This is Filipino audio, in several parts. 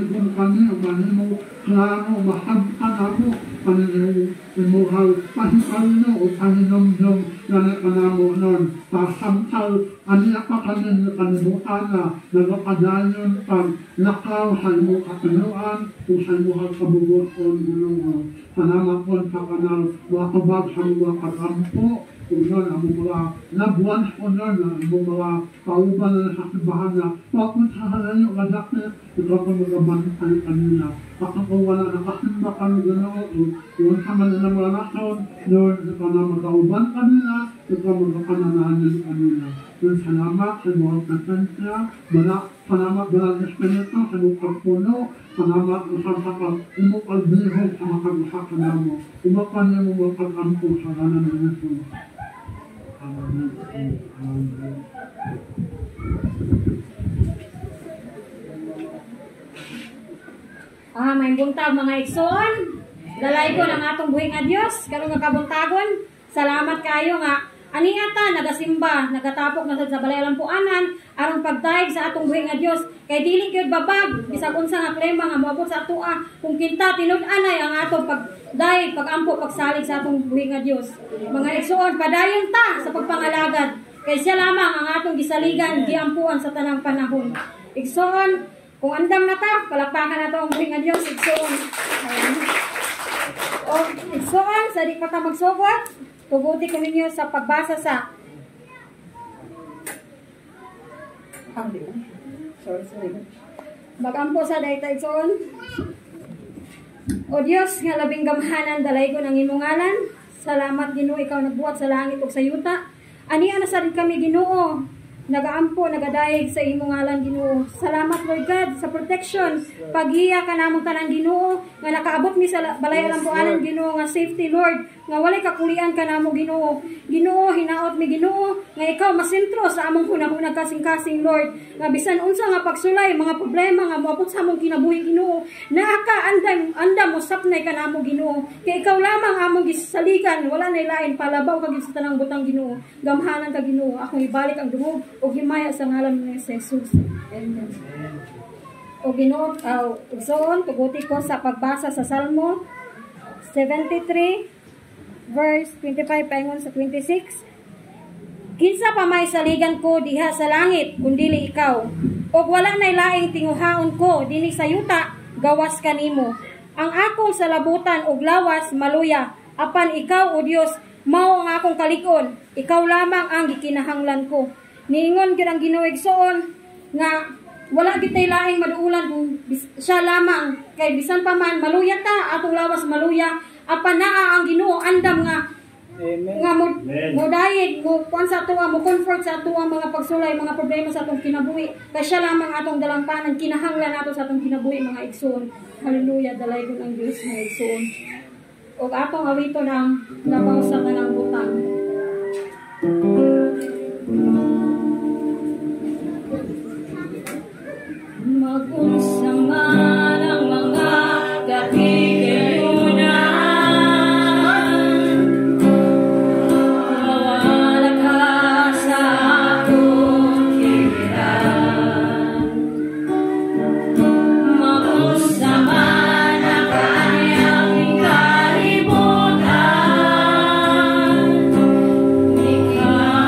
kung kanino, kanino, klaro, mahabkan ako, kanino, imuhal, pahikalino, o paninomdom, na kanamo nun, pasamtal, aniya pa kanino, kanibukan na, nagapadayon, pag lakaw, halmo kakanuan, kung halmuhal kabubuton, kanama po, kakanal, wakabag, halwa katampo, kung yun, ang mga nabuwan ko nun, ang mga kauban na nakakibahan na, papuntahan nyo, kadak na, ito ko magabantay kanina. Ako wala nakasimba kami ganoon, kung sama na mga nakon, noon, ito na magkauban kanina, ito magkakanananin kanina. Yung salamat sa mga kasensya, salamat sa Espiritu, sa mga pagpuno, salamat sa kapag umukalbihog sa mga kagusaka mo. Umakan niyo mo mga pag-ampo sa kanan ng Jesus. May buntag mga igsoon. Dalay ko ng atong buhing nga Dios, karon nga kabuntagon. Salamat kayo nga ani ata nagasimba, nagatapok na sa balay lampuanan aron pagdaig sa atong buhing nga Dios. Kay dili gyud babag bisag unsa nga klema nga moabot sa atoa kung kinta tinud-anay ang atong pagdaig, pagampo, pagsalig sa atong buhing nga Dios. Mga igsoon, padayon ta sa pagpangalagad. Kay siya lamang ang atong gisaligan, giampuan sa tanang panahon. Igsoon, kung andam na ta, palakpakan na to ang buhing nga Diyos, igsoon. O, igsoon, sa di pa ta magsugot, tuguti ko ninyo sa pagbasa sa Magampo sa dayta igsoon. O Diyos, nga labing gamhanan, dalay ko ng imong ngalan. Salamat Ginoo, ikaw nagbuhat sa langit ug sa yuta. Aniya na sa rin kami Ginoo, nagaampo, nagadayeg sa imong ngalan Ginoo. Salamat Lord God sa protection. Paghiya ka namong tanan Ginoo, nga nakaabot mi sa balay lampuanan Ginoo, nga safety Lord, nga walay kakulian ka namo Ginoo. Ginoo, hinaot mi Ginoo, nga ikaw masentro sa among hunahunag kasing-kasing Lord. Nga bisan unsa nga pagsulay, mga problema nga moabot sa among kinabuhi Ginoo, naa ka andam mo sapnay ka namo Ginoo. Kay ikaw lamang among gisaligan, wala nay lain palabaw ka gid sa tanang butang Ginoo. Gamhanan ka Ginoo, akong ibalik ang dungog o himaya sa ngalan ni Jesus. Amen. O Ginoo, igsoon, tuguti ko sa pagbasa sa Salmo 73, verse 25 paingon sa 26. Kinsa pa may saligan ko diha sa langit, kundili ikaw. O wala nay laing tinguhaon ko, dinhi sa yuta, gawas kanimo. Ang akong salabutan og lawas, maluya. Apan ikaw, o Dios, mao ang akong kalig-on. Ikaw lamang ang gikinahanglan ko. Niingon gyud ang Ginoo igsoon nga wala gid tay laing maduulan kung siya lamang, kay bisan pa man maluya ta atong lawas maluya, apan naa ang Ginoo andam nga nga mo dayeg mo kuan sa atoa, mo comfort sa atoa mga pagsulay, mga problema sa atong kinabuhi. Kay siya lamang atong dalampanan, kinahanglan nato sa atong kinabuhi mga igsoon. Hallelujah, dalay ko ng Dios mga igsoon. Og atong awito ng labaw sa tanang butang. Mag-unsang man ang mga katigayunan, mawala ka sa akong kiliran. Mag-unsang man ang kanyang kalibutan, ikaw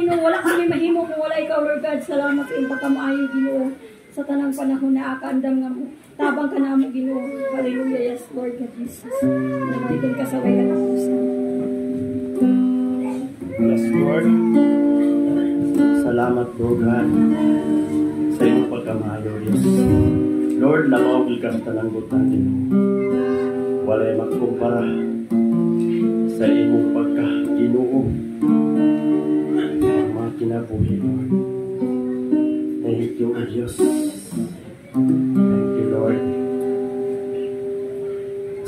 Ginoo. Wala kami mahimo kung wala ikaw, Lord God. Salamat sa iyong pagkamaayo, Ginoo. Sa tanang panahon na akaandam nga mo. Tabang ka na mo, Ginoo. Hallelujah. Yes, Lord God Jesus. Namaydon ka sa way ka ng puso. Yes, Lord. Salamat, Lord God, sa iyong pagkamayo, Diyos. Lord, lamawag ka sa talanggot natin. Wala'y magkumpara sa iyong pagka-Ginoo. Ang mga kinabuhi, Lord. Thank you, Diyos. Thank you, Lord.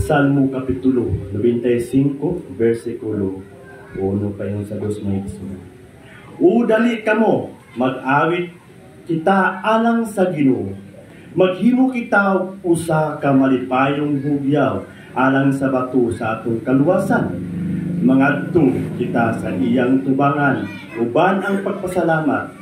Salmo Kapitulo 95, versikulo 1 pa yung sa 2 maigso. Udali kamo, mag-awit kita alang sa Ginoo. Maghimo kita usa ka malipayong hugyaw alang sa bato sa atong kaluwasan. Mangadto kita sa iyang tubangan, uban ang pagpasalamat.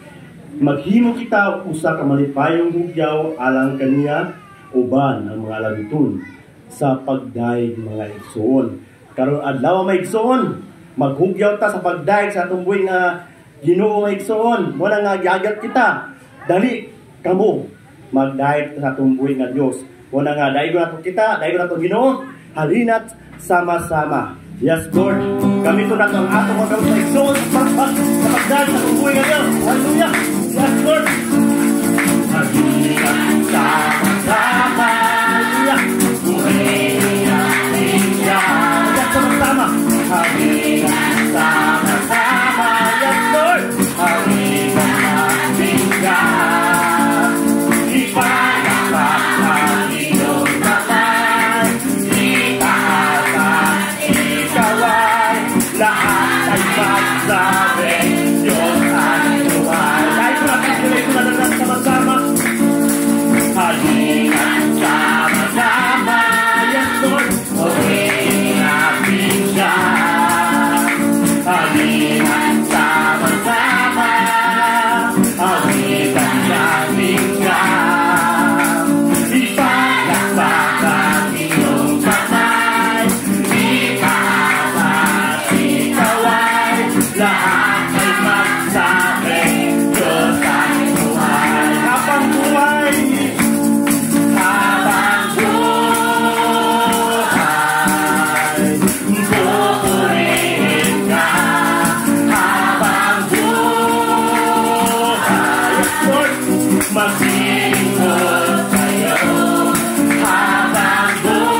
Maghimo kita usa ka malipayong hugyaw alang kaniya, uban ang mga lagutun sa pagdaig mga igsoon. Karon adlaw may igsoon, maghugyaw ta sa pagdaig sa atong buhay nga Ginoo mga igsoon. Wala nga giagat kita. Dali kamo magdaig sa atong buhay nga Dios. Wala nga daigo nato kita, daigo nato Ginoo. Halina't sama-sama. Yes, Lord. Kami to nato ang atong mga sa igsoon sa pagdaig sa atong buhay nga Dios. Hallelujah. Yes, Lord. Halina't sama-sama. Hallelujah. Buhay natin yan. Yes, sama-sama. Halina't sama-sama. Yes, Lord. Halina't natin yan. Ipalakpak ang iyong naman. Itaas at ikaway. Lahat ay magsabi, Diyos ang buhay. Dahil ko natin tuloy sama-sama. Halina't sama-sama. Yes, Lord. Buhay natin yan. Halina't sama-sama. Halina't natin yan. Ipalakpak ang iyong kamay. Itaas at ikaway. Lahat ay magsabi, Diyos ang buhay. Habang buhay, habang buhay, pupurihin ka. Habang buhay, Lord, maglingkod sa'yo. Habang buhay,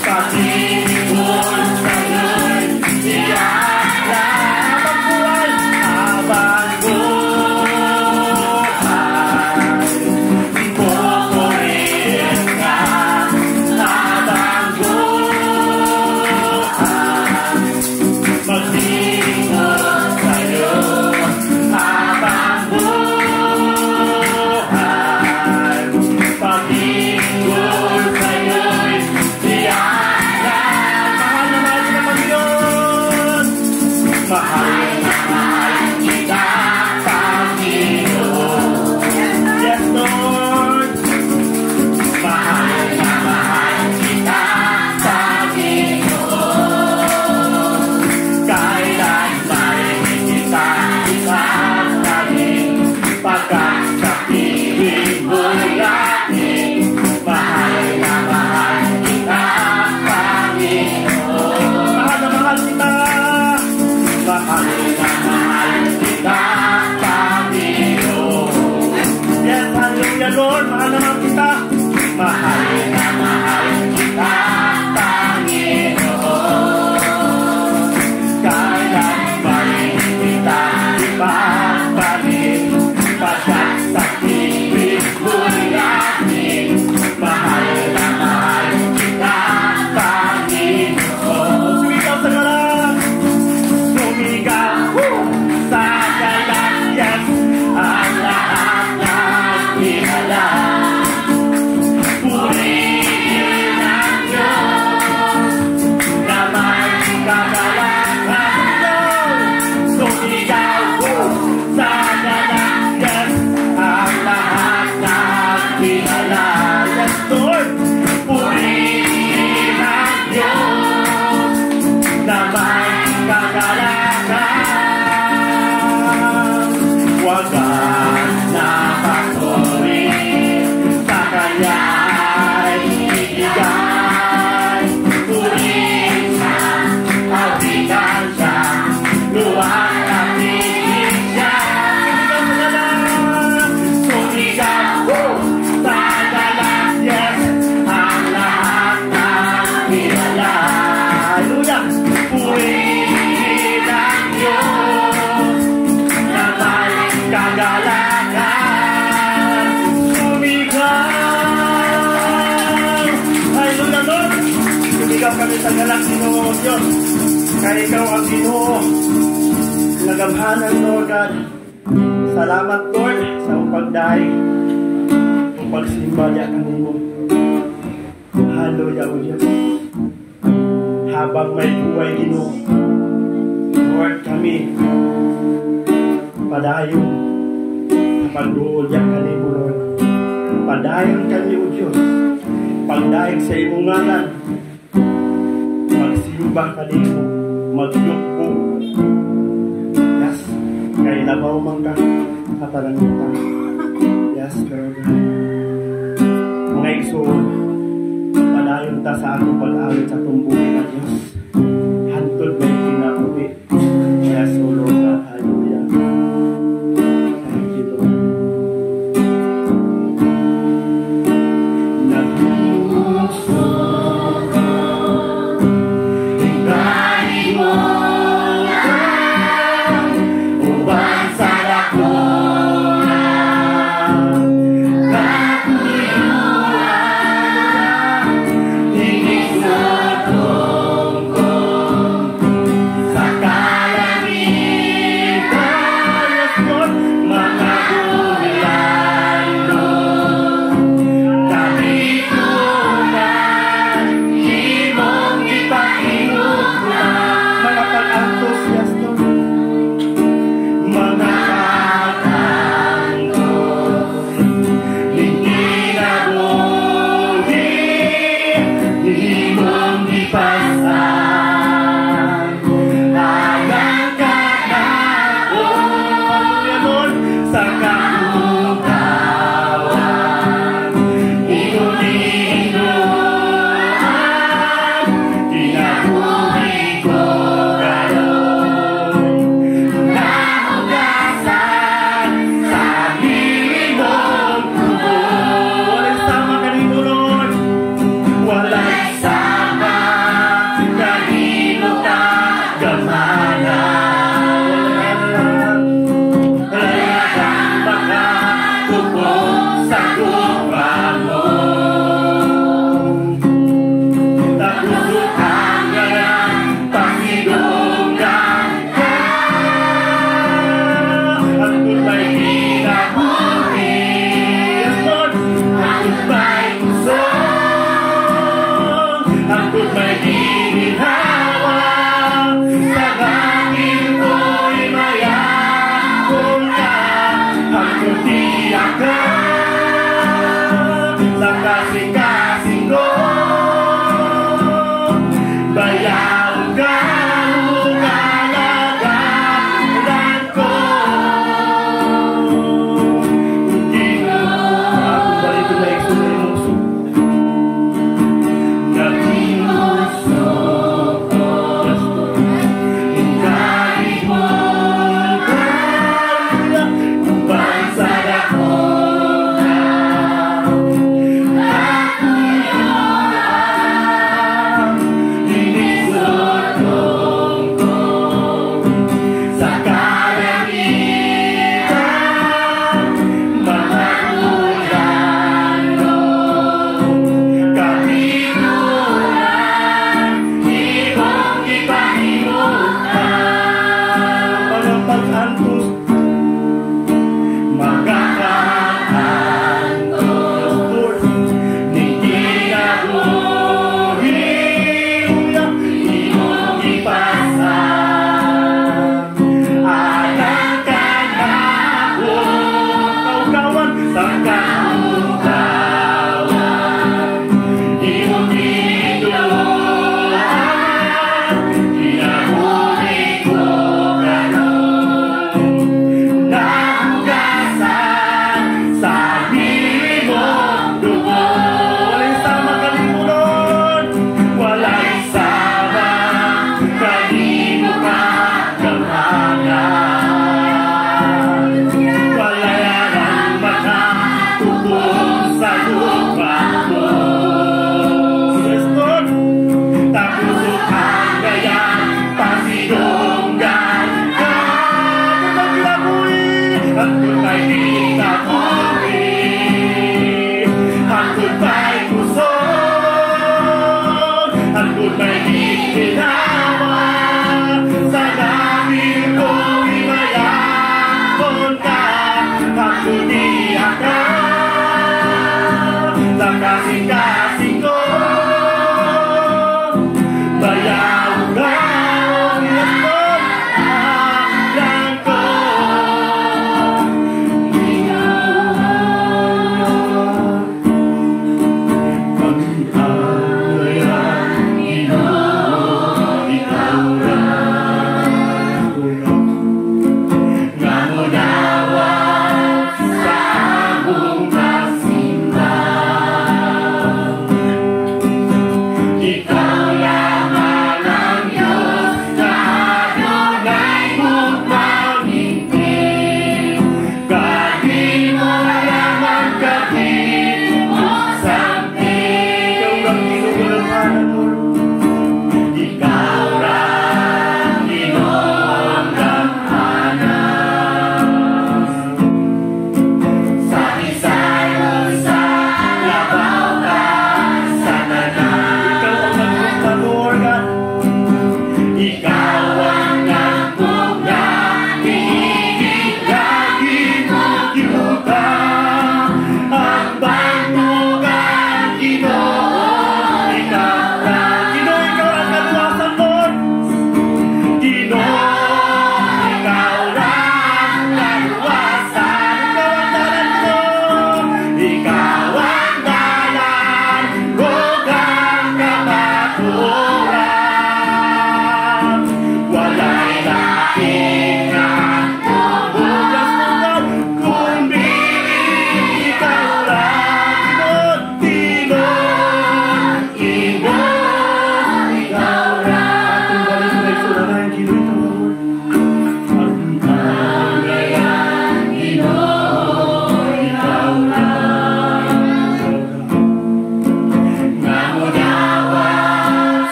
paglingkod sa'yo'y iyakan. Habang buhay, pupurihin ka. Habang buhay, maglingkod sa'yo. Habang buhay, paglingkod sa'yo'y iyakan. Mahal na mahal kita, Panginoon. Mahal na mahal kita, Panginoon. Yes, Lord. Mahal na mahal kita, Panginoon. Kailanman kita isasagin, pagkat sa piling mo'y aking. Mahal na mahal kita, Panginoon. Mahal na mahal kita. Mahal na mahal kita, Panginoon. Yes, hallelujah, Lord. Mahal na mahal kita. Mahal na mahal kita, Panginoon. Kailanman kita ipagpalit, pagkat sa piling mo'y aking. Mahal na mahal kita, Panginoon. sa galak Ginoo Diyos. Kaya ikaw ang Ginoo. Nagamhanan, Lord God. Salamat, Lord, sa pagdaig. Ang pagsimba niya kanimo. Hallelujah, O Diyos. Habang may buhay, Ginoo, Lord, kami padayon pagduol niya kanimo, Lord. Padayon kami, O Diyos. Pagdaig sa imong ngalan. Magsimba kanimo. Magyukbo. Yes. Kay labaw man ka katalangita. Yes, Lord. Mga igsoon, padayon ta sa atong pag-awit sa tumbuhin na Diyos. Hantod may kinabuhi. Yes, O Lord God. Hallelujah. Thank you, Lord. Nagpuso ka, tinggali mo lang, uban sa dakulan, kakulinuan, tingin sa tong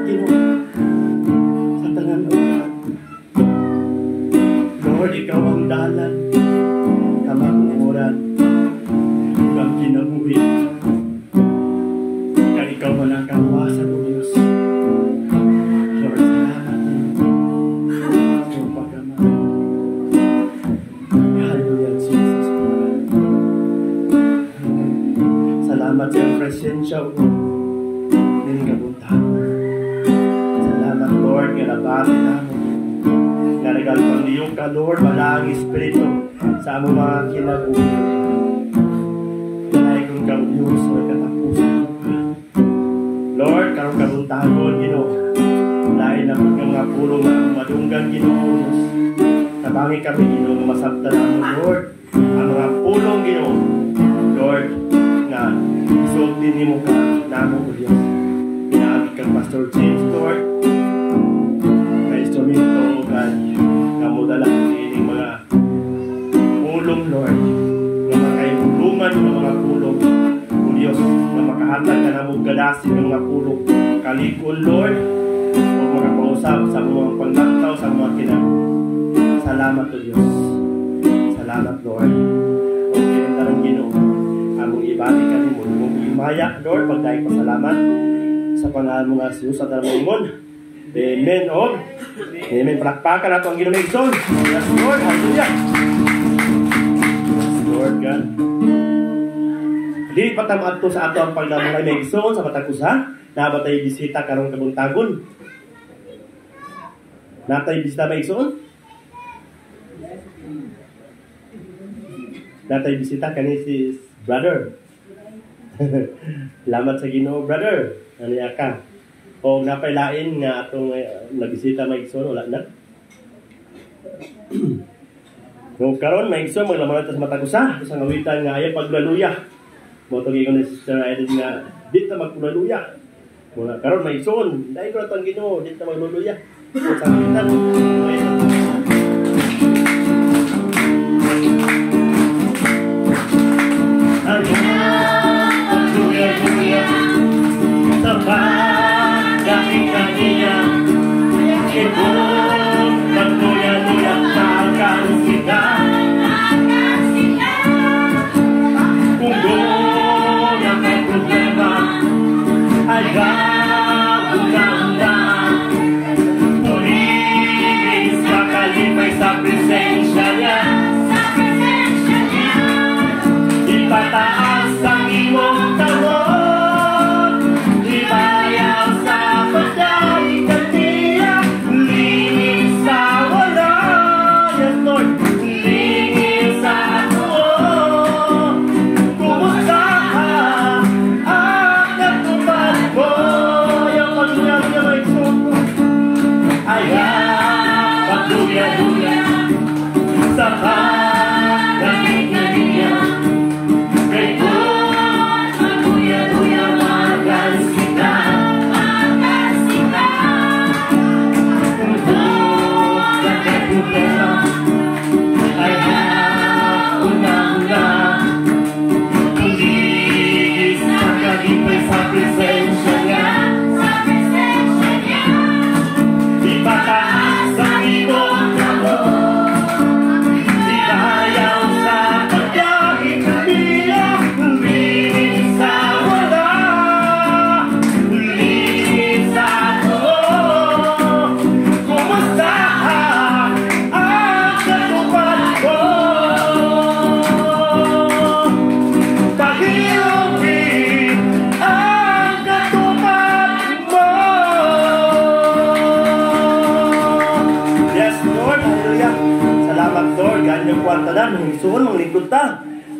Ginoo. Sa tanan ulan. Lord, ikaw ang dalan, kamakumuran, ang kinabuhi. Kaya ikaw man ang kawasan o Diyos. Lord, salamat din. Iyong pagkamahal. Hallelujah, Jesus. Salamat sa iyong presensya o ng kabuntahan. Salamat, Lord, nga nabati namin. Nga nagalpang niyong ka, Lord, walang Espiritu sa among mga kinabuhi. Kaya kung kang Diyos, may katapusan mo ka. Lord, karong kabuntahan, Ginoo. Dahil na mga pulong na madunggan, Ginoo, Diyos. Tabangi kami, Ginoo, na masabtan mo, Lord. Ang mga pulong, Ginoo, Lord, na isultin ni mo ka, namo, Diyos. Pinaabit kang Pastor James, Lord. Na instrumento, God, na mudala ini mga pulong, Lord. Na makaibulungan ng mga pulong, o Diyos, na makahatag ka na mong galasin ng mga pulong. Kalikon, Lord, o makapausap sa mga panglantaw, sa mga kinabuhi. Salamat, O Diyos. Salamat, Lord. O kinantarang Ginoo, among ibalik ka ni mo, mong imaya, Lord, pagdahil pasalamat sa pangalan mo nga sa Diyos at Amen. Amen, O. Amen. Palakpakan nato ang Ginoo Igsoon. Yes, Lord. Hallelujah. Yes, Lord God. Di patamat to sa ato ang pagdamay may Igsoon sa Batakusa. Nabatay bisita karong kabuntagon. Natay bisita may Igsoon. Natay bisita kani si brother. Salamat sa Ginoo, brother. Ano ka? O napailain nga atong nabisita may Igsoon, wala na. Kung karon may Igsoon, maglaman natin sa Batakusa. Sa ngawitan nga ayaw paglaluya. Motong ko ni Sister Aiden nga, di na maglaluya. Muna karon may Igsoon. Dahil ko na ito ang Ginoo, di na maglaluya. Sa ngawitan,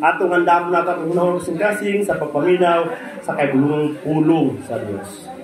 atong handa mo na katong kasing-kasing sa pagpaminaw sa kaibulong pulong sa Diyos.